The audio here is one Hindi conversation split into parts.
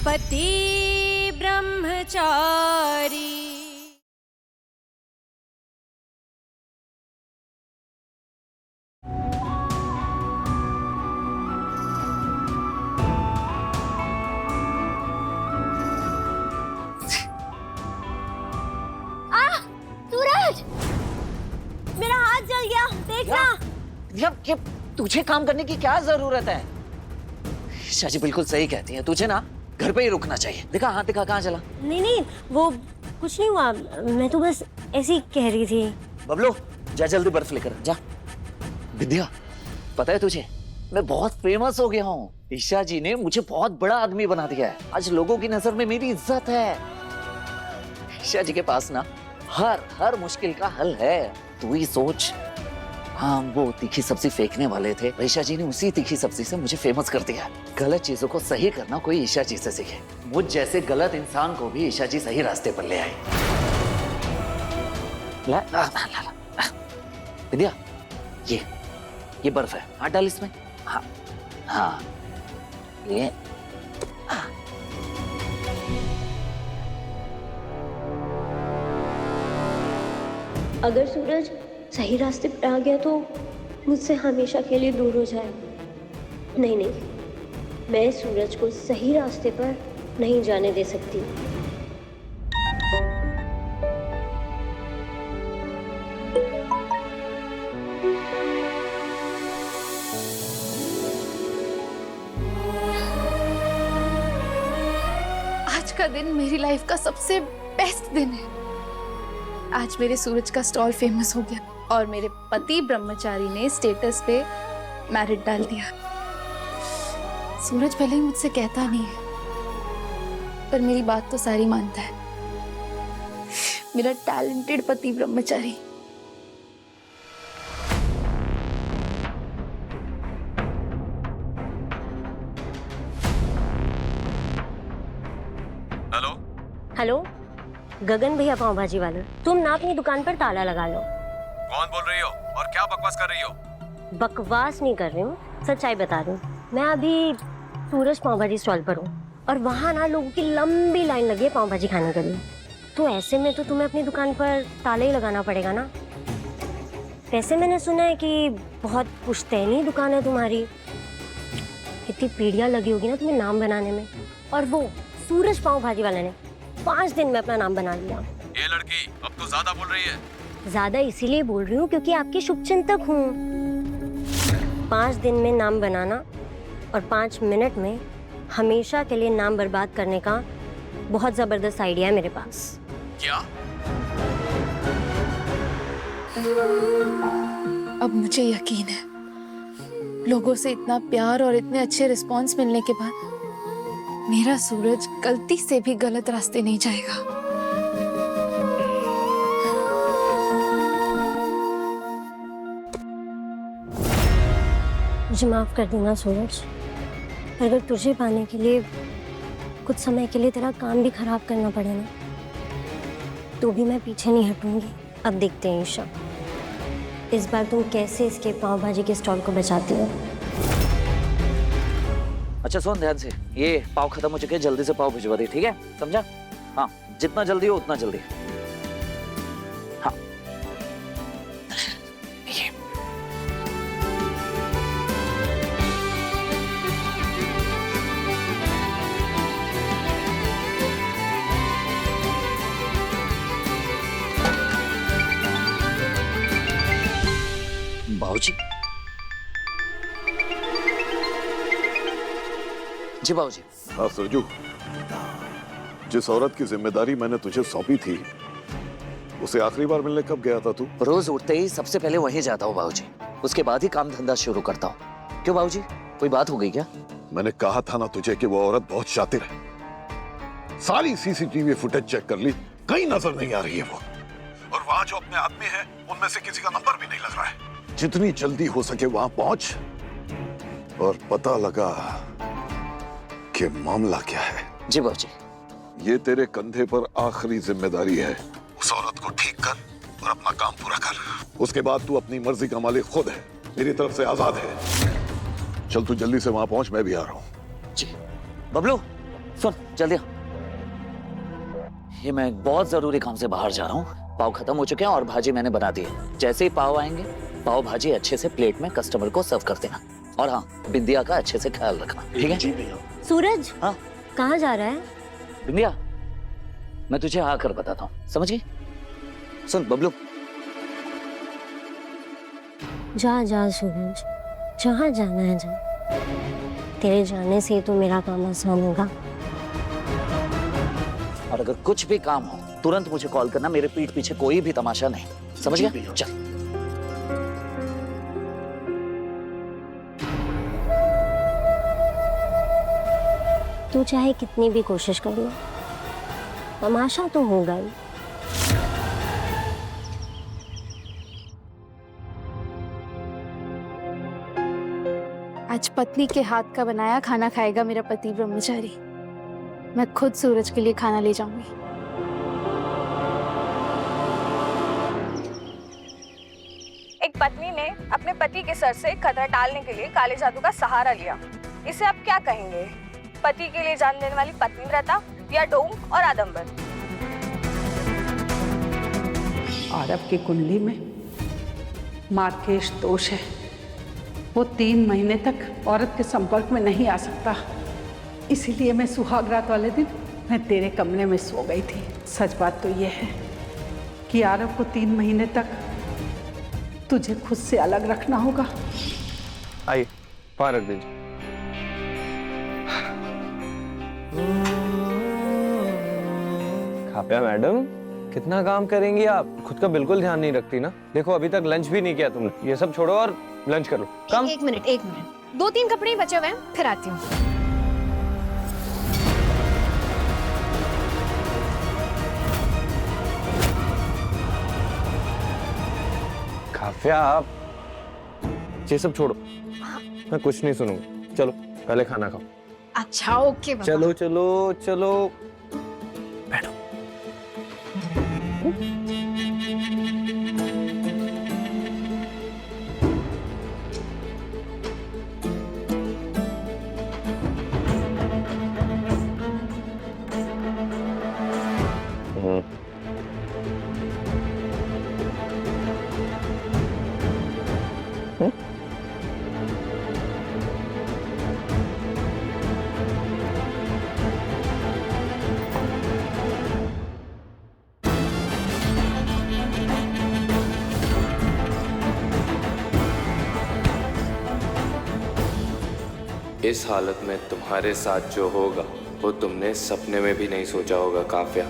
पति ब्रह्मचारी। सूरज, मेरा हाथ जल गया, देखना। ये तुझे काम करने की क्या जरूरत है? शाजी बिल्कुल सही कहती है, तुझे ना घर पे ही रुकना चाहिए। दिखा हाथ दिखा, कहाँ चला? नहीं, वो कुछ नहीं हुआ, मैं तो बस ऐसे ही कह रही थी। बबलू जा जल्दी बर्फ लेकर जा। विद्या, पता है तुझे मैं बहुत फेमस हो गया हूँ। ईशा जी ने मुझे बहुत बड़ा आदमी बना दिया है। आज लोगों की नजर में मेरी इज्जत है। ईशा जी के पास ना हर मुश्किल का हल है। तू ही सोच, हाँ वो तीखी सब्जी फेंकने वाले थे, ईशा जी ने उसी तीखी सब्जी से मुझे फेमस कर दिया। गलत चीजों को सही करना कोई ईशा जी से सीखे। मुझ जैसे गलत इंसान को भी ईशा जी सही रास्ते पर ले आए। ला, ला, ला, ला, ला। विद्या, ये बर्फ है, हाथ डाल इसमें। हाँ हाँ, ये अगर सूरज सही रास्ते पर आ गया तो मुझसे हमेशा के लिए दूर हो जाए। नहीं, मैं सूरज को सही रास्ते पर नहीं जाने दे सकती। आज का दिन मेरी लाइफ का सबसे बेस्ट दिन है। आज मेरे सूरज का स्टॉल फेमस हो गया और मेरे पति ब्रह्मचारी ने स्टेटस पे मैरिड डाल दिया। सूरज भले ही मुझसे कहता नहीं है, पर मेरी बात तो सारी मानता है। मेरा टैलेंटेड पति ब्रह्मचारी। हेलो, गगन भैया पाव भाजी वाले, तुम ना अपनी दुकान पर ताला लगा लो। कौन बोल रही हो और क्या बकवास कर रही हो? बकवास नहीं कर रही हूँ, सच्चाई बता रही हूँ। मैं अभी सूरज पाव भाजी स्टॉल पर हूँ और वहाँ ना लोगों की लंबी लाइन लगी है पाव भाजी खाने के लिए। तो ऐसे में तो तुम्हें अपनी दुकान पर ताला ही लगाना पड़ेगा ना। वैसे मैंने सुना है कि बहुत पुश्तैनी दुकान है तुम्हारी, इतनी पीढ़ियाँ लगी होगी ना तुम्हें नाम बनाने में। और वो सूरज पाव भाजी वाले ने 5 दिन में अपना नाम बना लिया। ये लड़की अब तो ज्यादा बोल रही है। ज्यादा इसीलिए बोल रही हूँ क्योंकि आपकी शुभचिंतक हूँ। 5 दिन में नाम बनाना और 5 मिनट में हमेशा के लिए नाम बर्बाद करने का बहुत जबरदस्त आइडिया है मेरे पास। क्या? अब मुझे यकीन है, लोगों से इतना प्यार और इतने अच्छे रिस्पॉन्स मिलने के बाद मेरा सूरज गलती से भी गलत रास्ते नहीं जाएगा। मुझे माफ कर देना सूरज, अगर तुझे पाने के लिए कुछ समय के लिए तेरा काम भी खराब करना पड़े ना, तो भी मैं पीछे नहीं हटूंगी। अब देखते हैं ईशा, इस बार तुम कैसे इसके पाव भाजी के स्टॉल को बचाती हो। अच्छा सुन ध्यान से, ये पाव खत्म हो चुके हैं, जल्दी से पाव भिजवा दे, ठीक है? समझा? हाँ, जितना जल्दी हो उतना जल्दी। हाँ ये बाबूजी। जी बाबूजी। हाँ सरजू, जिस औरत की जिम्मेदारी मैंने तुझे सौंपी थी उसे आखिरी बार मिलने कब गया था तू? रोज उठते ही सबसे पहले वहीं जाता हूँ बाबूजी, उसके बाद ही काम धंधा शुरू करता हूँ। क्यों बाबूजी, कोई बात हो गई क्या? मैंने कहा था ना तुझे कि वो औरत बहुत शातिर है। सारी सीसीटीवी फुटेज चेक कर ली, कहीं नजर नहीं आ रही है वो। और वहां जो अपने आदमी हैं, उनमें से किसी का नंबर भी नहीं लग रहा है। जितनी जल्दी हो सके वहां पहुंच और पता लगा कि मामला क्या है। जी बाबूजी। ये तेरे कंधे पर आखिरी जिम्मेदारी है। उस औरत को ठीक कर और अपना काम पूरा कर। उसके बाद तू अपनी मर्जी का मालिक खुद है, मेरी तरफ से आजाद है। चल तू जल्दी से वहां पहुंच, मैं भी आ रहा हूँ। जी। बबलू सुन जल्दी आ। ये मैं एक बहुत जरूरी काम से बाहर जा रहा हूँ। पाव खत्म हो चुके हैं और भाजी मैंने बना दी है। जैसे ही पाव आएंगे पाव भाजी अच्छे से प्लेट में कस्टमर को सर्व कर देना। और हाँ, बिंदिया का अच्छे से ख्याल रखना, ठीक है? जी भैया। सूरज, हाँ कहाँ जा रहा है? बिंदिया, मैं तुझे आकर बताता हूँ, समझ गई? सुन बबलू, जा जा सूरज, जहाँ जाना है जा। तेरे जाने से तो मेरा काम आसान होगा। और अगर कुछ भी काम हो तुरंत मुझे कॉल करना। मेरे पीठ पीछे कोई भी तमाशा नहीं, समझ गया? चल। तू चाहे कितनी भी कोशिश कर ले, तमाशा तो होगा ही। आज पत्नी के हाथ का बनाया खाना खाएगा मेरा पति ब्रह्मचारी। मैं खुद सूरज के लिए खाना ले जाऊंगी। एक पत्नी ने अपने पति के सर से खतरा टालने के लिए काले जादू का सहारा लिया। इसे आप क्या कहेंगे? पति के लिए जान देने वाली पतिव्रता या ढोंग और आडंबर? आरव की कुंडली में मार्केश दोष है। वो 3 महीने तक औरत के संपर्क में नहीं आ सकता। इसीलिए मैं सुहागरात वाले दिन मैं तेरे कमरे में सो गई थी। सच बात तो ये है कि आरव को 3 महीने तक तुझे खुद से अलग रखना होगा। आइए, पार रख दीजिए। खापिया मैडम, कितना काम करेंगी आप? खुद का बिल्कुल ध्यान नहीं रखती ना। देखो अभी तक लंच भी नहीं किया तुमने। ये सब छोड़ो और लंच कर लो। कम। एक मिनट 2-3 कपड़े ही बचे हुए हैं, फिर आती हूँ। खाफिया, आप ये सब छोड़ो, मैं कुछ नहीं सुनूंगा। चलो पहले खाना खाओ। अच्छा ओके बाबा। चलो चलो चलो बैठो। इस हालत में तुम्हारे साथ जो होगा वो तुमने सपने में भी नहीं सोचा होगा काफ्या।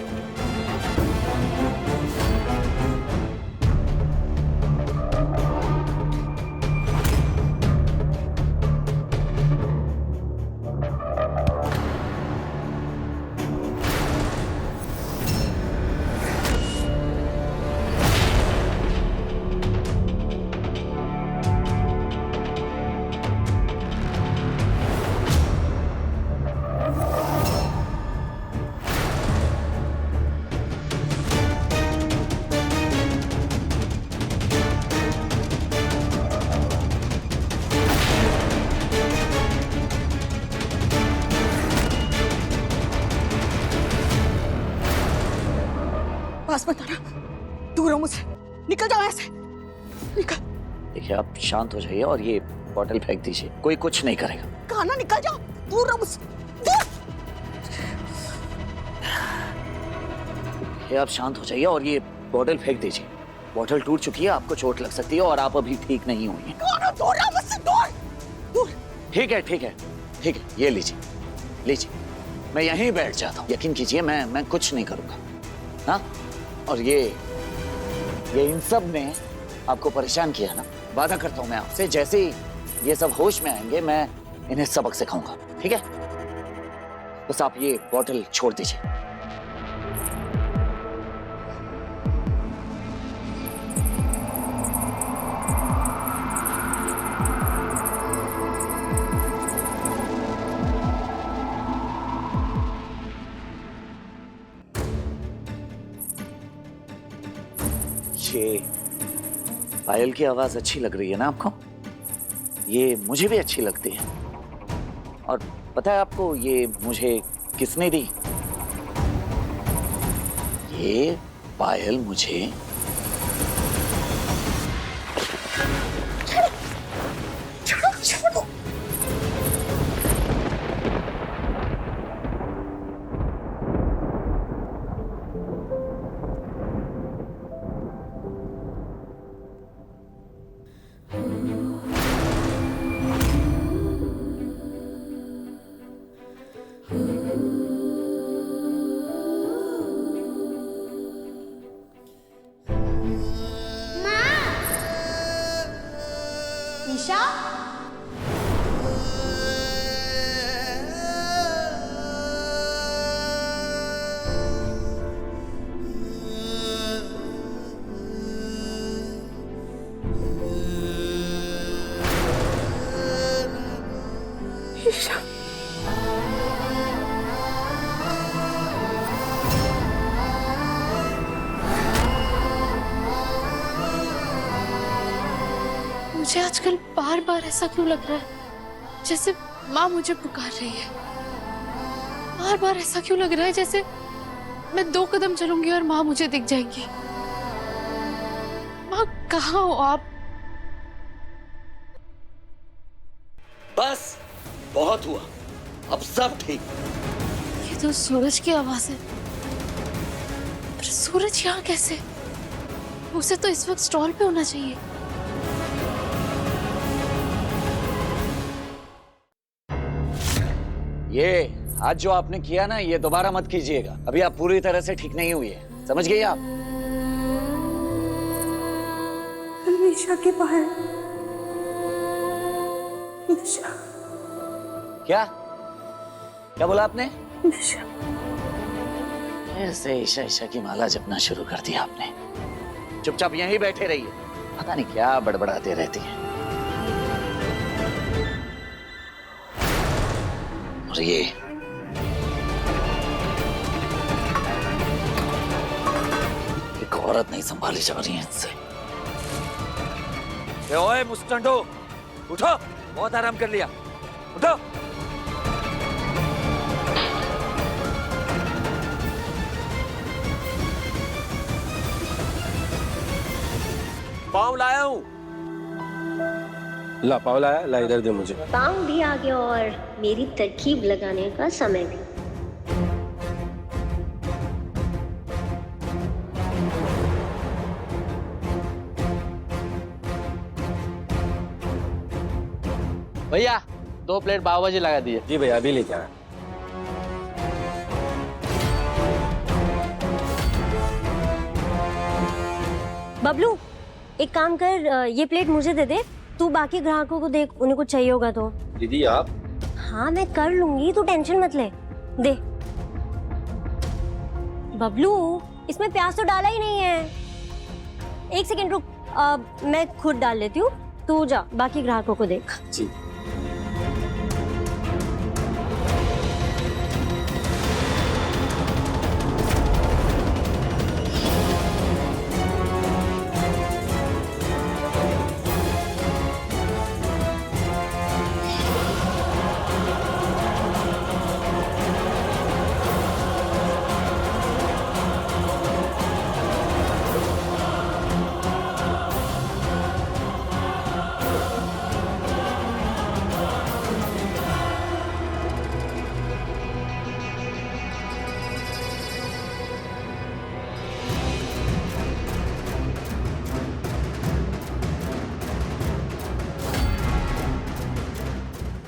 पास मत आना, दूर हो मुझसे, निकल जाओ ऐसे, निकल। देखिए आप शांत हो जाइए और ये बॉटल फेंक दीजिए। कोई कुछ नहीं करेगा। कान्हा निकल जाओ, दूर रहो मुझसे, दूर। ये आप शांत हो जाइए और ये बॉटल फेंक दीजिए। बॉटल टूट चुकी है, आपको चोट लग सकती है और आप अभी ठीक नहीं हुई हैं। कान्हा दूर रहो मुझसे, दूर, दूर। ठीक है ठीक है ठीक है, ये लीजिए लीजिए। मैं यहीं बैठ जाता हूँ, यकीन कीजिए मैं कुछ नहीं करूँगा। हाँ, और ये इन सब ने आपको परेशान किया ना। वादा करता हूँ मैं आपसे, जैसे ही ये सब होश में आएंगे मैं इन्हें सबक सिखाऊंगा, ठीक है? बस आप ये बॉटल छोड़ दीजिए। ये पायल की आवाज अच्छी लग रही है ना आपको? ये मुझे भी अच्छी लगती है। और पता है आपको, ये मुझे किसने दी? ये पायल मुझे ईशा, मुझे आजकल बार बार ऐसा क्यों लग रहा है जैसे माँ मुझे पुकार रही है। बार बार ऐसा क्यों लग रहा है जैसे मैं 2 कदम चलूंगी और माँ मुझे दिख जाएंगी। माँ कहाँ हो आप? बस बहुत हुआ, अब सब ठीक। ये तो सूरज की आवाज है। पर सूरज यहाँ कैसे? उसे तो इस वक्त स्टॉल पे होना चाहिए। ये आज जो आपने किया ना, ये दोबारा मत कीजिएगा। अभी आप पूरी तरह से ठीक नहीं हुई है, समझ गई आप? ईशा के बाहर। ईशा। क्या क्या बोला आपने? ईशा। ऐसे ईशा ईशा की माला जपना शुरू कर दिया आपने। चुपचाप यहीं बैठे रहिए, पता नहीं क्या बड़बड़ाते रहती है। और ये एक औरत नहीं संभाली जा रही है इनसे। ओए मुस्टंडो, उठो, बहुत आराम कर लिया, उठो। पाँव लाया हूँ। ला पाव लाया, ला इधर दे मुझे। पाँव भी आ गया और मेरी तरकीब लगाने का समय भी। भैया 2 प्लेट पाव भाजी लगा दिए। जी भैया, अभी लेके आया। बबलू, एक काम कर, ये प्लेट मुझे दे दे। तू बाकी ग्राहकों को देख, उन्हें कुछ चाहिए होगा तो। दीदी आप? हाँ मैं कर लूंगी, तू टेंशन मत ले। दे। बबलू, इसमें प्याज तो डाला ही नहीं है। 1 सेकंड रुक, मैं खुद डाल लेती हूँ। तू जा, बाकी ग्राहकों को देख। जी।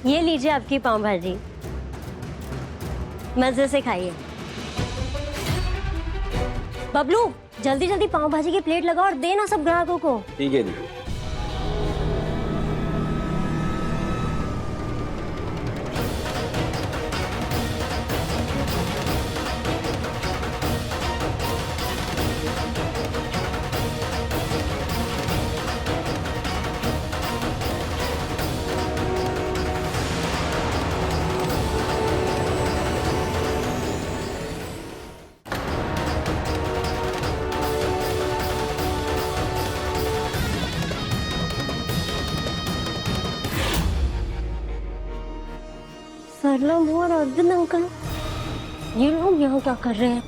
ये लीजिए आपकी पाव भाजी, मजे से खाइए। बबलू, जल्दी जल्दी पाव भाजी की प्लेट लगाओ और देना सब ग्राहकों को। ठीक है दीदी। सरला मुँह और अर्जुन अंकल, ये लोग यहाँ क्या कर रहे हैं?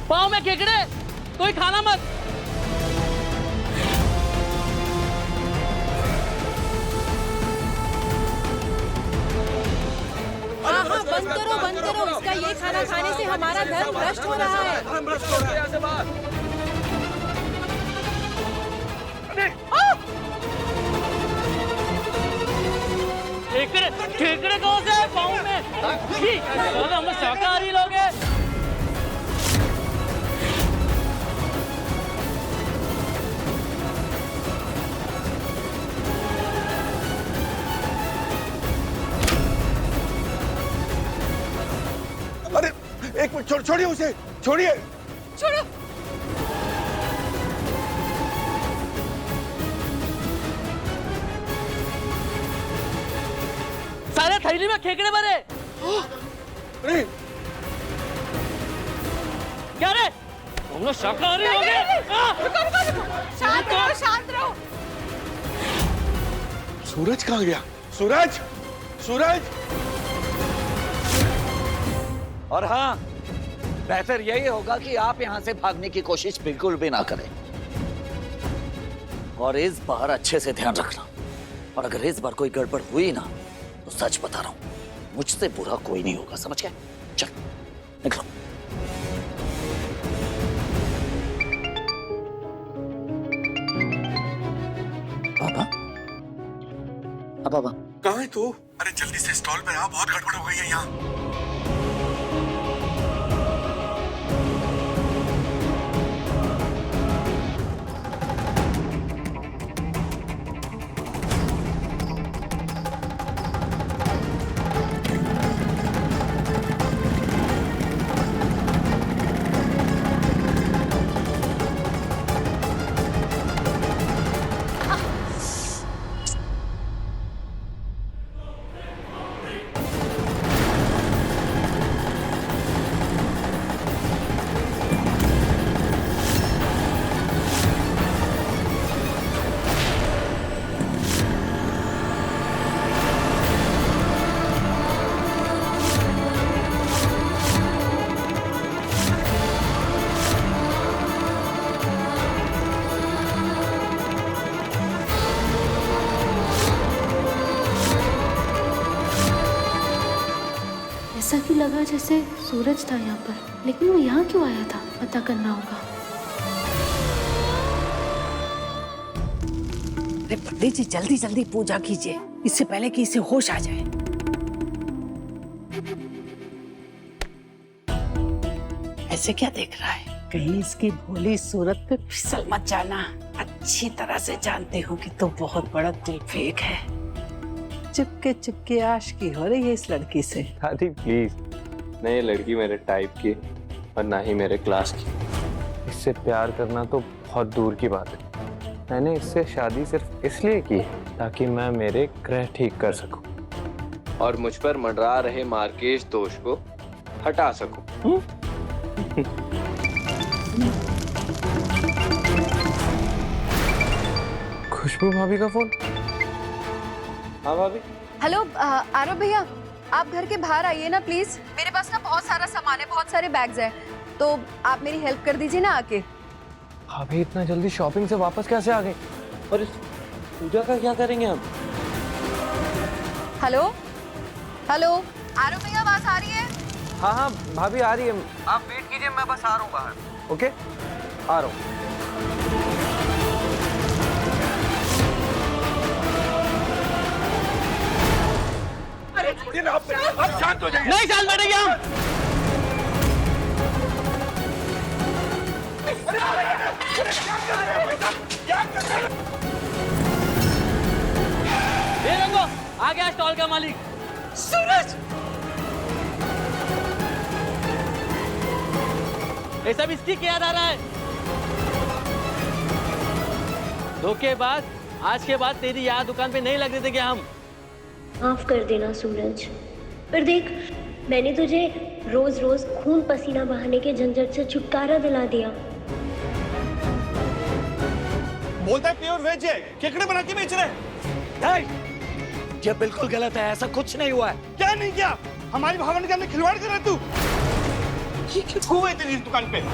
पाँव में केकड़े, कोई खाना मत। हाँ, बंद करो, इसका ये खाना खाने से हमारा धर्म भ्रष्ट हो रहा है। केकड़े कौन से है पाँव में? हम शाकाहारी लोग हैं। अरे एक मिनट, छोड़िए उसे, छोड़िए। छोड़ो। सारे थैली में केकड़े भरे। अरे क्या रे? हम लोग शाकाहारी हो गए। शांत रहो। सूरज कहाँ गया? सूरज, सूरज। और हाँ, बेहतर यही होगा कि आप यहां से भागने की कोशिश बिल्कुल भी ना करें। और इस बार अच्छे से ध्यान रखना, और अगर इस बार कोई गड़बड़ हुई ना तो सच बता रहा हूं, मुझसे बुरा कोई नहीं होगा, समझ गए? चल निकलो। बाबा, बाबा कहाँ है तू? अरे जल्दी से स्टॉल पे आ, बहुत गड़बड़ हो गई है यहाँ। ऐसा क्यों लगा जैसे सूरज था यहाँ पर, लेकिन वो यहाँ क्यों आया था? पता करना होगा। अरे पंडित जी, जल्दी जल्दी पूजा कीजिए, इससे पहले कि इसे होश आ जाए। ऐसे क्या देख रहा है? कहीं इसकी भोली सूरत पे फिसल मत जाना। अच्छी तरह से जानती हूँ कि तो बहुत बड़ा दिल फेक है। चुपके चुपके आशिकी हो रही है इस लड़की से। दादी प्लीज, नहीं ये लड़की मेरे टाइप की और ना ही मेरे क्लास की। इससे प्यार करना तो बहुत दूर की बात है। मैंने इससे शादी सिर्फ इसलिए की ताकि मैं मेरे ग्रह ठीक कर सकूं और मुझ पर मंडरा रहे मार्केश दोष को हटा सकूं। खुशबू भाभी का फोन। हाँ भाभी। हेलो आरव भैया, आप घर के बाहर आइए ना प्लीज। मेरे पास ना बहुत सारा सामान है, बहुत सारे बैग्स हैं, तो आप मेरी हेल्प कर दीजिए ना आके। भाभी इतना जल्दी शॉपिंग से वापस कैसे आ गए? और इस पूजा का क्या करेंगे हम? हेलो हेलो आरव भैया, आवाज आ रही है? हाँ हाँ भाभी आ रही है, आप वेट कीजिए, मैं बस आ रहा हूँ बाहर। ओके, आ रहा हूँ। आप शांत हो जाइए। नहीं शांत बैठेंगे हम। ये रंगो, आ गया स्टॉल का मालिक सूरज। ये सब इसकी किया जा रहा है। धोखेबाज, आज के बाद तेरी यहाँ दुकान पे नहीं लगने देंगे हम। माफ कर देना सूरज, पर देख मैंने तुझे रोज रोज खून पसीना बहाने के झंझट से छुटकारा दिला दिया। बोलता है प्योर वेज है, केकड़े बना के बेच रहे हैं। ये बिल्कुल गलत है, ऐसा कुछ नहीं हुआ है। क्या नहीं किया? हमारी भावना के अंदर खिलवाड़ कर रहा है तू। ये क्यों हुए तेरी इस दुकान पे?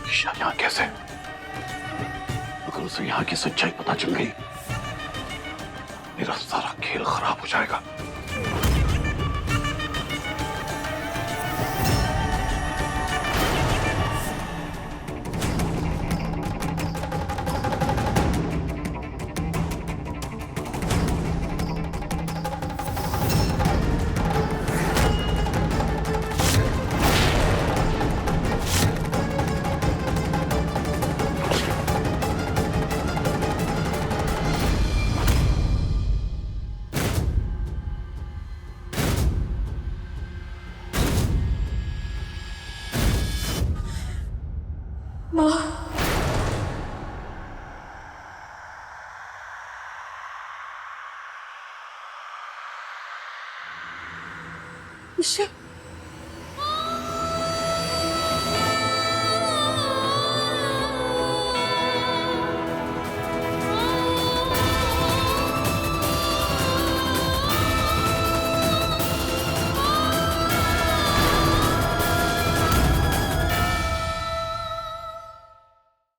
ईशा यहाँ कैसे? अगर उसे यहाँ की सच्चाई पता चल गई, मेरा सारा खेल खराब हो जाएगा। ईशा